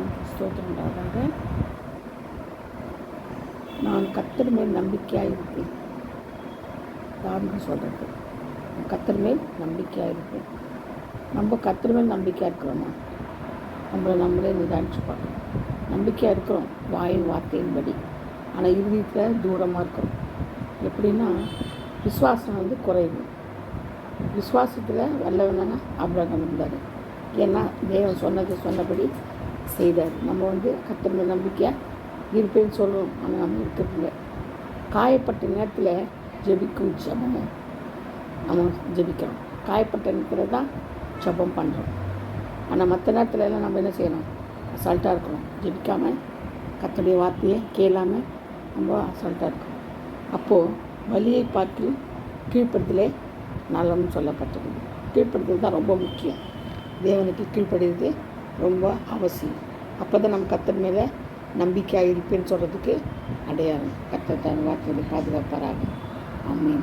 நாமத்துக்கு ஸ்தோத்திரம் உண்டாவதாக. நான் கர்த்தர் மேல் நம்பிக்கையாக இருப்பேன். தாவீது சொல்கிறது, கர்த்தர் மேல் நம்பிக்கையாக இருப்பேன். நம்ம கர்த்தர் மேல் நம்பிக்கையாக இருக்கிறோமா? நம்மளே நிதானிச்சு பார்க்கணும். நம்பிக்கையாக இருக்கிறோம் வாயின் வார்த்தையின்படி, ஆனால் இறுதியில் தூரமாக இருக்கிறோம். எப்படின்னா, விசுவாசம் குறைவு. விசுவாசத்தில் வல்லவனா ஆபிரகாம் இருந்தார். ஏன்னா தேவன் சொன்னபடி செய்தார். நம்ம கர்த்தர் மேல் நம்பிக்கையாக இருப்பேன்னு சொல்கிறோம், ஆனால் நம்ம இருக்கிறதில்ல. காயப்பட்ட நேரத்தில் ஜெபிக்கும் ஜெபமும் நம்ம ஜெபிக்கிறோம். காயப்பட்ட நேரத்தில் தான் ஜெபம் பண்ணுறோம். ஆனால் மற்ற நேரத்தில் எல்லாம் நம்ம என்ன செய்யணும்? அசால்ட்டாக இருக்கிறோம். ஜெபிக்காமல் கர்த்தருடைய வார்த்தையை கேளாமல் நம்ம அசால்ட்டாக இருக்கிறோம். அப்போது வலியை பார்த்து கீழ்ப்படுதலே நலம்னு சொல்லப்பட்டிருக்கு. கீழ்ப்படுதல் தான் ரொம்ப முக்கியம். தேவனுக்கு கீழ்ப்படுறது ரொம்ப அவசியம். அப்போ தான் நம்ம கர்த்தர் மேலே நம்பிக்கையாக இருப்பேன்னு சொல்கிறதுக்கு அடையாளம். கர்த்தர் தன் வார்த்தையை பாதுகாப்பாராக. ஆமென்.